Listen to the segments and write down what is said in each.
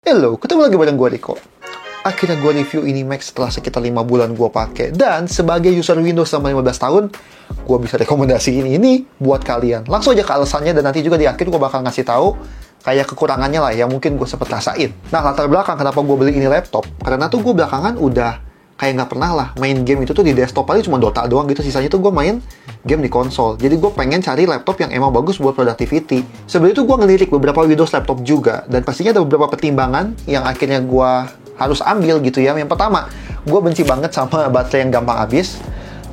Hello, ketemu lagi bareng gue Riko. Akhirnya gue review ini Mac setelah sekitar 5 bulan gue pakai. Dan sebagai user Windows selama 15 tahun, gue bisa rekomendasiin ini buat kalian. Langsung aja ke alasannya, dan nanti juga di akhir gue bakal ngasih tahu kayak kekurangannya lah yang mungkin gue sempet rasain. Nah, latar belakang kenapa gue beli ini laptop, karena tuh gue belakangan udah kayak nggak pernah lah main game itu tuh di desktop, paling cuma Dota doang gitu, sisanya tuh gue main game di konsol. Jadi gue pengen cari laptop yang emang bagus buat productivity. Sebenarnya tuh gue ngelirik beberapa Windows laptop juga, dan pastinya ada beberapa pertimbangan yang akhirnya gue harus ambil gitu ya. Yang pertama, gue benci banget sama baterai yang gampang habis.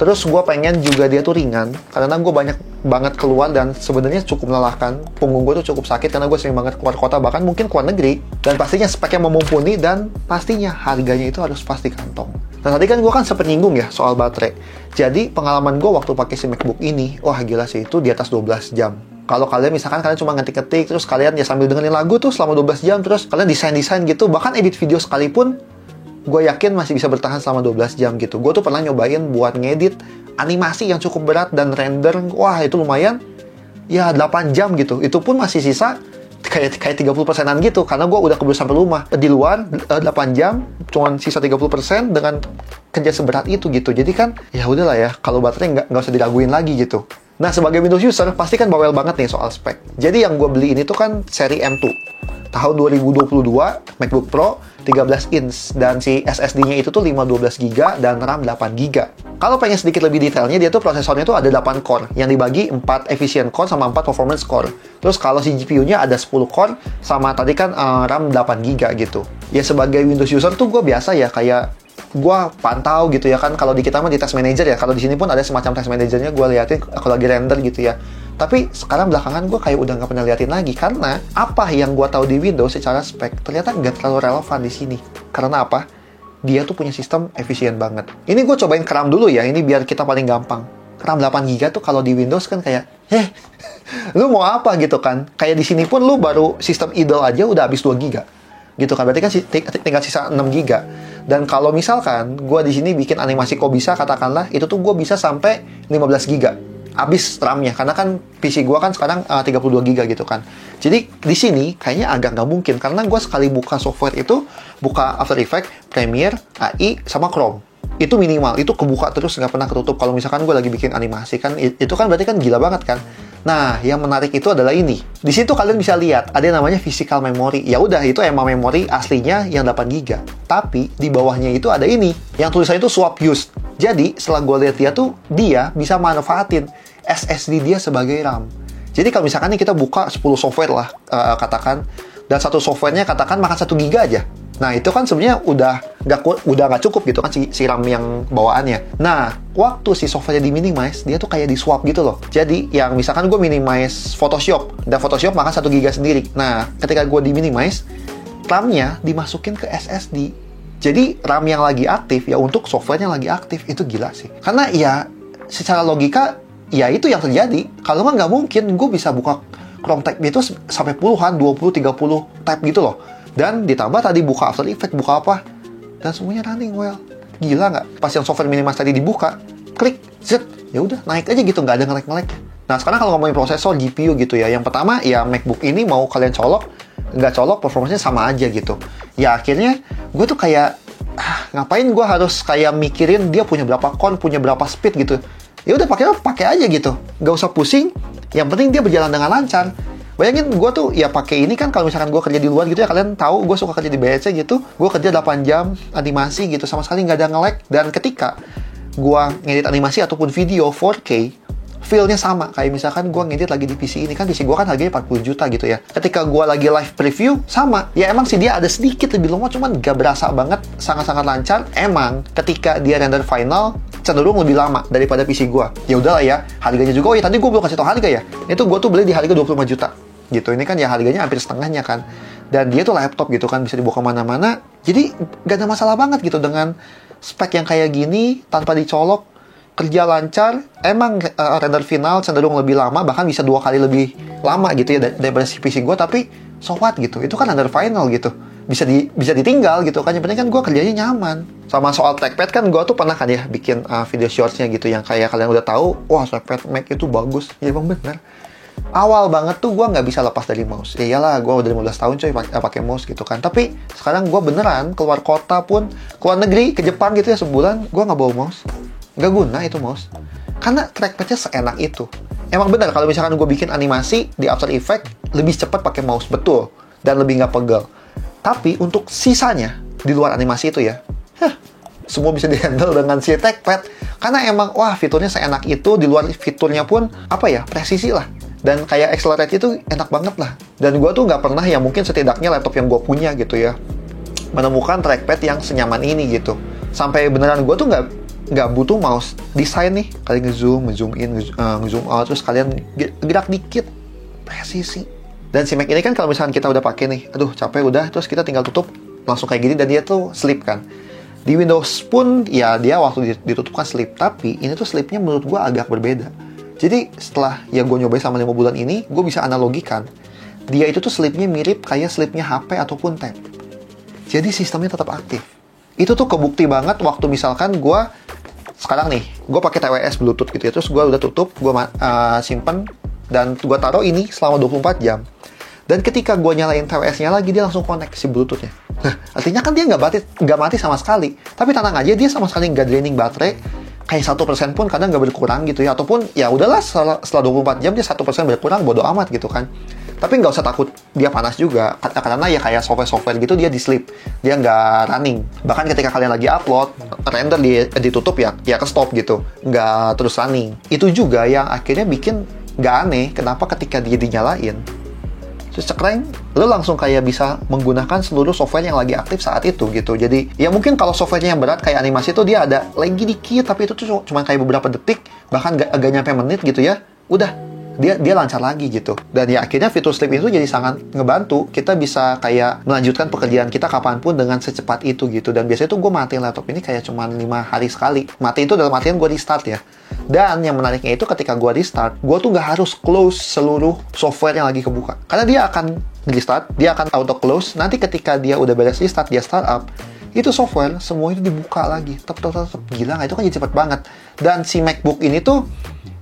Terus gue pengen juga dia tuh ringan, karena gue banyak banget keluar dan sebenarnya cukup melelahkan. Punggung gue tuh cukup sakit karena gue sering banget keluar kota, bahkan mungkin keluar negeri. Dan pastinya speknya memumpuni, dan pastinya harganya itu harus pas di kantong. Nah, tadi kan gue sempet nyinggung ya soal baterai. Jadi pengalaman gue waktu pakai si MacBook ini, wah gila sih, itu di atas 12 jam. Kalau kalian misalkan kalian cuma ngetik-ngetik, terus kalian ya sambil dengerin lagu tuh selama 12 jam, terus kalian desain-desain gitu, bahkan edit video sekalipun, gue yakin masih bisa bertahan selama 12 jam gitu. Gue tuh pernah nyobain buat ngedit animasi yang cukup berat dan render, wah itu lumayan, ya 8 jam gitu. Itu pun masih sisa kayak 30%-an gitu, karena gue udah keburu sampai rumah. Di luar 8 jam, cuman sisa 30% dengan kerja seberat itu gitu. Jadi kan, ya udahlah ya, kalau baterai nggak usah diraguin lagi gitu. Nah, sebagai Windows user, pasti kan bawel banget nih soal spek. Jadi yang gue beli ini tuh kan seri M2. Tahun 2022, MacBook Pro 13 inch, dan si SSD-nya itu tuh 512GB dan RAM 8GB. Kalau pengen sedikit lebih detailnya, dia tuh prosesornya tuh ada 8 core, yang dibagi 4 efficient core sama 4 performance core. Terus kalau si GPU-nya ada 10 core, sama tadi kan RAM 8GB gitu. Ya sebagai Windows user tuh gue biasa ya, kayak gue pantau gitu ya kan. Kalau di kita mah di Task Manager ya, kalau di sini pun ada semacam Task Manager-nya, gue liatin kalau lagi render gitu ya. Tapi sekarang belakangan gue kayak udah nggak pernah liatin lagi, karena apa yang gue tahu di Windows secara spek ternyata nggak terlalu relevan di sini. Karena apa? Dia tuh punya sistem efisien banget. Ini gue cobain ke RAM dulu ya, ini biar kita paling gampang. RAM 8GB tuh kalau di Windows kan kayak, lu mau apa gitu kan? Kayak di sini pun lu baru sistem idle aja udah habis 2GB. Gitu kan, berarti kan tinggal sisa 6GB. Dan kalau misalkan gue di sini bikin animasi kok bisa, katakanlah, itu tuh gue bisa sampai 15GB. Habis RAM-nya, karena kan PC gue kan sekarang 32GB gitu kan. Jadi di sini kayaknya agak nggak mungkin, karena gue sekali buka software itu, buka After Effects, Premiere, AI, sama Chrome, itu minimal, itu kebuka terus, nggak pernah ketutup. Kalau misalkan gue lagi bikin animasi kan, itu kan berarti kan gila banget kan. Nah, yang menarik itu adalah ini. Di situ kalian bisa lihat ada yang namanya physical memory. Ya udah, itu emang memori aslinya yang 8GB. Tapi di bawahnya itu ada ini, yang tulisannya itu swap use. Jadi setelah gue lihat dia bisa manfaatin SSD dia sebagai RAM. Jadi kalau misalkan nih kita buka 10 software lah, katakan, dan satu softwarenya katakan makan 1GB aja. Nah, itu kan sebenarnya udah nggak cukup gitu kan si RAM yang bawaannya. Nah, waktu si softwarenya di-minimize, dia tuh kayak di-swap gitu loh. Jadi, yang misalkan gue minimize Photoshop, dan Photoshop makan 1GB sendiri. Nah, ketika gue di-minimize, RAM-nya dimasukin ke SSD. Jadi, RAM yang lagi aktif, ya untuk softwarenya lagi aktif. Itu gila sih. Karena ya, secara logika, ya itu yang terjadi. Kalau nggak mungkin, gue bisa buka Chrome tab itu sampai puluhan, 20, 30 tab gitu loh. Dan ditambah tadi buka After Effects, buka apa, dan semuanya running well. Gila nggak? Pas yang software minimas tadi dibuka, klik, zet, ya udah naik aja gitu, nggak ada ngelek-ngelek. Nah, sekarang kalau ngomongin prosesor, GPU gitu ya, yang pertama ya MacBook ini mau kalian colok, nggak colok, performanya sama aja gitu. Ya akhirnya gue tuh kayak, ngapain gue harus kayak mikirin dia punya berapa core, punya berapa speed gitu. Ya udah pakai aja gitu, nggak usah pusing. Yang penting dia berjalan dengan lancar. Bayangin gue tuh ya pakai ini kan, kalau misalkan gue kerja di luar gitu ya, kalian tahu gue suka kerja di BC gitu, gue kerja 8 jam animasi gitu, sama sekali nggak ada nge-lag. Dan ketika gue ngedit animasi ataupun video 4K, feel-nya sama kayak misalkan gue ngedit lagi di PC ini kan. PC gue kan harganya 40 juta gitu ya. Ketika gue lagi live preview, sama. Ya emang sih dia ada sedikit lebih lemot, cuman gak berasa banget, sangat-sangat lancar. Emang ketika dia render final, cenderung lebih lama daripada PC gue. Ya udahlah ya, harganya juga. Oh ya, tadi gue belum kasih tau harga ya. Itu gue tuh beli di harga 25 juta gitu. Ini kan ya harganya hampir setengahnya kan. Dan dia tuh laptop gitu kan, bisa dibawa kemana-mana. Jadi gak ada masalah banget gitu dengan spek yang kayak gini, tanpa dicolok, kerja lancar. Emang render final cenderung lebih lama, bahkan bisa 2 kali lebih lama gitu ya daripada si PC gue. Tapi so what gitu, itu kan render final gitu, bisa ditinggal gitu kan. Yang penting kan gue kerjanya nyaman. Sama soal trackpad kan, gue tuh pernah kan ya bikin video shortsnya gitu, yang kayak kalian udah tahu, wah trackpad Mac itu bagus. Ya emang bener. awal banget tuh gue nggak bisa lepas dari mouse. Ya iyalah, gue udah 15 tahun coy pakai mouse gitu kan. Tapi sekarang gue beneran keluar kota pun, keluar negeri, ke Jepang gitu ya sebulan, gue nggak bawa mouse. Nggak guna itu mouse. Karena trackpadnya seenak itu. Emang bener kalau misalkan gue bikin animasi di After Effects, lebih cepat pakai mouse, betul. Dan lebih nggak pegel. Tapi untuk sisanya, di luar animasi itu ya, semua bisa di-handle dengan si trackpad. Karena emang, wah fiturnya seenak itu, di luar fiturnya pun, apa ya, presisi lah. Dan kayak accelerate itu enak banget lah. Dan gue tuh nggak pernah ya, mungkin setidaknya laptop yang gue punya gitu ya, menemukan trackpad yang senyaman ini gitu. Sampai beneran gue tuh nggak butuh mouse desain nih. Kalian ngezoom in, ngezoom out, terus kalian gerak dikit, presisi. Dan si Mac ini kan kalau misalkan kita udah pakai nih, aduh capek udah, terus kita tinggal tutup, langsung kayak gini, dan dia tuh sleep kan. Di Windows pun, ya dia waktu ditutup kan sleep. Tapi ini tuh sleepnya menurut gue agak berbeda. Jadi setelah ya gue nyobain selama 5 bulan ini, gue bisa analogikan. Dia itu tuh sleepnya mirip kayak sleepnya HP ataupun tab. Jadi sistemnya tetap aktif. Itu tuh kebukti banget waktu misalkan gue, sekarang nih, gue pakai TWS Bluetooth gitu ya. Terus gue udah tutup, gue simpen, dan gue taruh ini selama 24 jam. Dan ketika gue nyalain TWS-nya lagi, dia langsung connect si Bluetooth-nya. Artinya kan dia nggak mati sama sekali. Tapi tenang aja, dia sama sekali nggak draining baterai. Kayak 1% pun kadang nggak berkurang gitu ya. Ataupun ya udahlah setelah 24 jam dia 1% berkurang, bodo amat gitu kan. Tapi nggak usah takut dia panas juga. Karena ya kayak software gitu dia di sleep. Dia nggak running. Bahkan ketika kalian lagi upload, render ditutup ya ke stop gitu. Nggak terus running. Itu juga yang akhirnya bikin nggak aneh kenapa ketika dia dinyalain, terus cekreng, lo langsung kayak bisa menggunakan seluruh software yang lagi aktif saat itu gitu. Jadi ya mungkin kalau softwarenya yang berat kayak animasi tuh dia ada lagi dikit, tapi itu tuh cuma kayak beberapa detik, bahkan agak nyampe menit gitu ya, udah dia lancar lagi gitu. Dan ya akhirnya fitur sleep itu jadi sangat ngebantu kita bisa kayak melanjutkan pekerjaan kita kapanpun dengan secepat itu gitu. Dan biasanya tuh gue matiin laptop ini kayak cuma 5 hari sekali. Mati itu dalam artian gue restart ya. Dan yang menariknya itu ketika gue restart, gue tuh nggak harus close seluruh software yang lagi kebuka. Karena dia akan restart, dia akan auto close. Nanti ketika dia udah beres restart, dia startup, itu software semua itu dibuka lagi. Tep. Gila nggak? Itu kan jadi cepet banget. Dan si MacBook ini tuh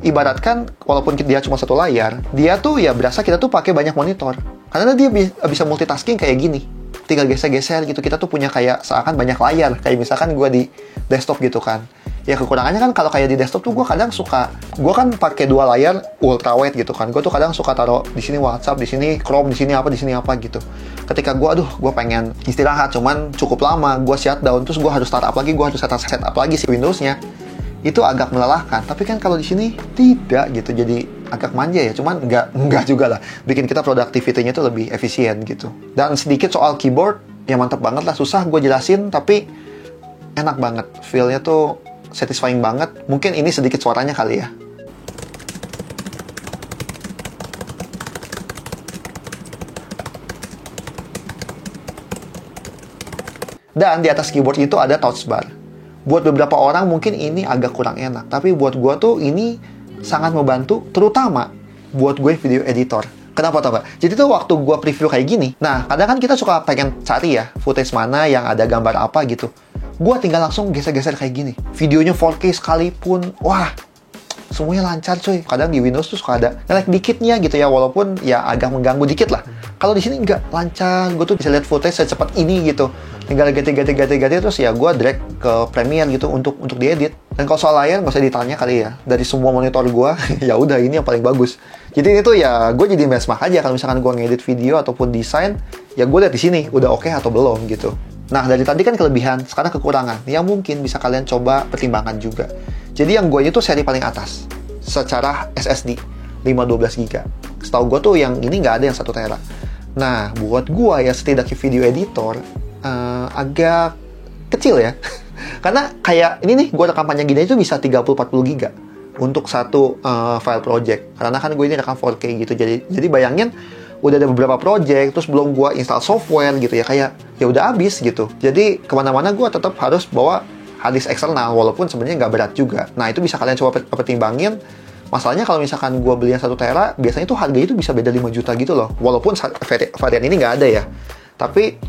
ibaratkan walaupun dia cuma satu layar, dia tuh ya berasa kita tuh pakai banyak monitor. Karena dia bisa multitasking kayak gini. Tinggal geser-geser gitu. Kita tuh punya kayak seakan banyak layar. Kayak misalkan gue di desktop gitu kan. Ya kekurangannya kan kalau kayak di desktop tuh gue kadang suka, gue kan pakai 2 layar ultra wide gitu kan. Gue tuh kadang suka taruh di sini WhatsApp, di sini Chrome, di sini apa gitu. Ketika gue pengen istirahat cuman cukup lama, gue shutdown, terus gue harus startup lagi, gue harus setup lagi si Windows-nya. Itu agak melelahkan. Tapi kan kalau di sini tidak gitu, jadi agak manja ya. Cuman enggak juga lah. Bikin kita productivity-nya tuh lebih efisien gitu. Dan sedikit soal keyboard, ya mantep banget lah. Susah gue jelasin, tapi enak banget. Feel-nya tuh satisfying banget. Mungkin ini sedikit suaranya kali ya. Dan di atas keyboard itu ada touch bar. Buat beberapa orang mungkin ini agak kurang enak, tapi buat gue tuh ini sangat membantu, terutama buat gue video editor. Kenapa tau gak? Jadi tuh waktu gue preview kayak gini, nah kadang kan kita suka pengen cari ya footage mana yang ada gambar apa gitu. Gue tinggal langsung geser-geser kayak gini. Videonya 4K sekalipun, wah, semuanya lancar coy. Kadang di Windows tuh suka ada nge-lag dikitnya gitu ya, walaupun ya agak mengganggu dikit lah. Kalau di sini nggak lancar, gue tuh bisa lihat footage secepat ini gitu. Tinggal ganti terus ya gue drag ke Premiere gitu untuk diedit. Dan kalau soal layar nggak usah ditanya kali ya. Dari semua monitor gue, ya udah ini yang paling bagus. Jadi itu ya gue jadi benchmark aja kalau misalkan gue ngedit video ataupun desain, ya gue lihat di sini udah oke atau belum gitu. Nah, dari tadi kan kelebihan, sekarang kekurangan. Yang mungkin bisa kalian coba pertimbangkan juga. Jadi yang gue itu seri paling atas. Secara SSD, 512 GB. Setahu gue tuh yang ini nggak ada yang 1 tera. Nah, buat gue ya setidaknya video editor, agak kecil ya. Karena kayak ini nih, gue rekamannya gini itu bisa 30-40 GB. Untuk satu file project. Karena kan gue ini rekam 4K gitu. Jadi bayangin, udah ada beberapa project, terus belum gue install software gitu ya, kayak ya udah habis gitu. Jadi kemana-mana gue tetap harus bawa hard disk eksternal, walaupun sebenarnya nggak berat juga. Nah itu bisa kalian coba pertimbangin. Masalahnya kalau misalkan gue beli yang 1 tera, biasanya tuh harga itu bisa beda 5 juta gitu loh. Walaupun varian ini nggak ada ya. Tapi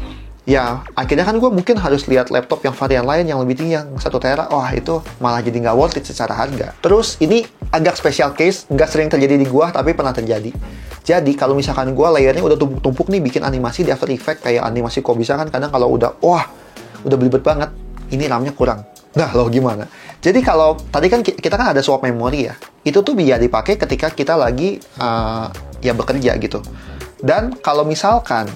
Ya, akhirnya kan gue mungkin harus lihat laptop yang varian lain yang lebih tinggi, yang 1 tera. Wah, itu malah jadi nggak worth it secara harga. Terus, ini agak special case, nggak sering terjadi di gue, tapi pernah terjadi. Jadi, kalau misalkan gue layarnya udah tumpuk-tumpuk nih, bikin animasi di After Effects, kayak animasi kok bisa kan, kadang kalau udah belibet banget, ini RAM-nya kurang. Nah, lo gimana? Jadi, kalau tadi kan kita kan ada swap memori ya, itu tuh bisa dipakai ketika kita lagi ya bekerja gitu. Dan kalau misalkan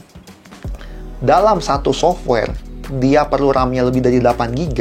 dalam satu software dia perlu RAM-nya lebih dari 8 GB,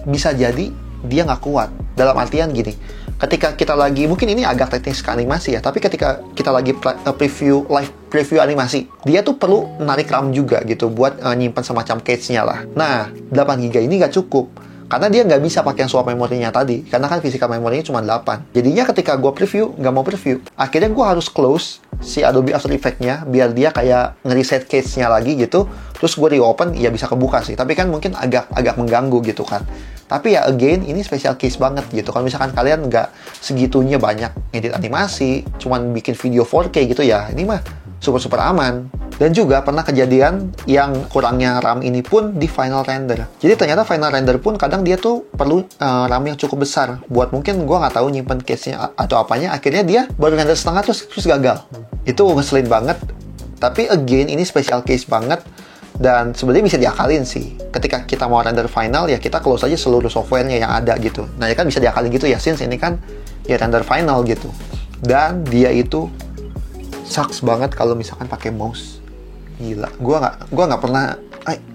bisa jadi dia nggak kuat. Dalam artian gini, ketika kita lagi, mungkin ini agak teknis ke animasi ya, tapi ketika kita lagi live preview animasi, dia tuh perlu narik RAM juga gitu buat nyimpan semacam cache-nya lah. Nah, 8 GB ini nggak cukup, karena dia nggak bisa pakai swap memorinya tadi, karena kan physical memorinya cuma 8. Jadinya ketika gue preview, nggak mau preview. Akhirnya gue harus close si Adobe After Effects-nya, biar dia kayak nge-reset cache-nya lagi gitu. Terus gue reopen, ya bisa kebuka sih. Tapi kan mungkin agak mengganggu gitu kan. Tapi ya again, ini special case banget gitu. Kalau misalkan kalian nggak segitunya banyak ngedit animasi, cuman bikin video 4K gitu ya, ini mah super aman. Dan juga pernah kejadian yang kurangnya RAM ini pun di final render. Jadi ternyata final render pun kadang dia tuh perlu RAM yang cukup besar. Buat mungkin gue nggak tahu nyimpen cache-nya atau apanya, akhirnya dia baru render setengah terus gagal. Itu ngeselin banget. Tapi again, ini special case banget. Dan sebenarnya bisa diakalin sih. Ketika kita mau render final, ya kita close aja seluruh softwarenya yang ada gitu. Nah ya kan bisa diakalin gitu ya, since ini kan ya render final gitu. Dan dia itu sucks banget kalau misalkan pakai mouse. Gila, gue nggak pernah.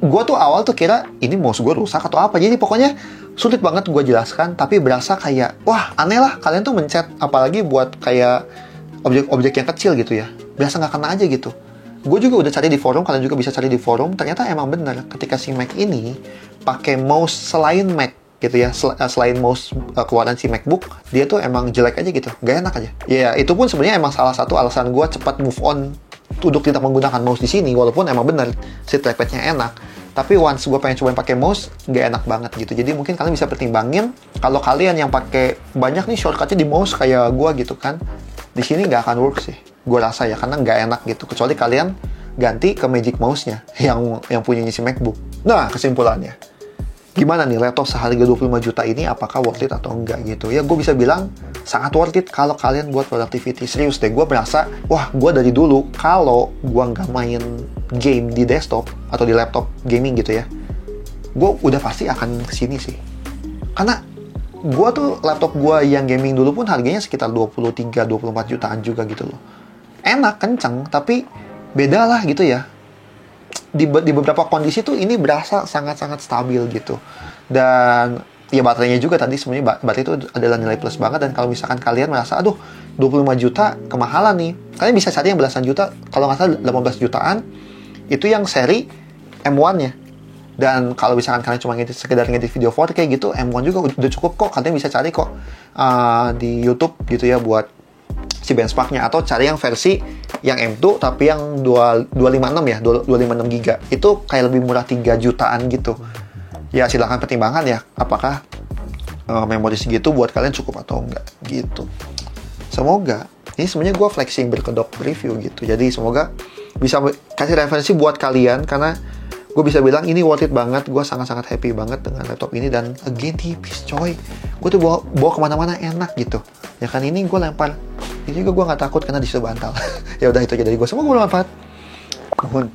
Gue tuh awal tuh kira ini mouse gue rusak atau apa. Jadi pokoknya sulit banget gue jelaskan. Tapi berasa kayak, wah aneh lah kalian tuh mencet, apalagi buat kayak objek-objek yang kecil gitu ya. Berasa nggak kena aja gitu. Gue juga udah cari di forum, kalian juga bisa cari di forum. Ternyata emang bener, ketika si Mac ini pakai mouse selain Mac gitu ya, selain mouse keluaran si MacBook, dia tuh emang jelek aja gitu, gak enak aja. Ya itu pun sebenarnya emang salah satu alasan gue cepat move on untuk tidak menggunakan mouse di sini, walaupun emang bener si trackpadnya enak. Tapi once gue pengen cobain pakai mouse, gak enak banget gitu. Jadi mungkin kalian bisa pertimbangin, kalau kalian yang pakai banyak nih shortcutnya di mouse kayak gue gitu kan, di sini nggak akan work sih, gue rasa ya, karena nggak enak gitu. Kecuali kalian ganti ke Magic Mouse-nya yang punyanya si MacBook. Nah, kesimpulannya, gimana nih laptop seharga 25 juta ini, apakah worth it atau enggak gitu ya? Gue bisa bilang sangat worth it kalau kalian buat productivity. Serius deh, gue berasa, wah gue dari dulu kalau gue nggak main game di desktop atau di laptop gaming gitu ya, gue udah pasti akan kesini sih. Karena gue tuh laptop gue yang gaming dulu pun harganya sekitar 23-24 jutaan juga gitu loh. Enak, kenceng, tapi beda lah gitu ya. Di beberapa kondisi tuh ini berasa sangat-sangat stabil gitu. Dan ya baterainya juga tadi sebenarnya baterai itu adalah nilai plus banget. Dan kalau misalkan kalian merasa, aduh 25 juta kemahalan nih, kalian bisa cari yang belasan juta. Kalau nggak salah 18 jutaan, itu yang seri M1-nya. Dan kalau misalkan kalian cuma sekedar ngedit video 4K gitu, M1 juga udah cukup kok. Kalian bisa cari kok di YouTube gitu ya buat si benchmark-nya. Atau cari yang versi yang M2 tapi yang 256 ya, 256 GB. Itu kayak lebih murah 3 jutaan gitu. Ya silahkan pertimbangkan ya, apakah memori segitu buat kalian cukup atau enggak gitu. Semoga, ini sebenarnya gue flexing berkedok review gitu. Jadi semoga bisa kasih referensi buat kalian, karena gue bisa bilang ini worth it banget. Gue sangat-sangat happy banget dengan laptop ini. Dan again tipis coy, gue tuh bawa kemana-mana enak gitu. Ya kan, ini gue lempar, ini juga gue gak takut karena disitu bantal. Ya udah itu aja dari gue, semoga bermanfaat. Nuhun.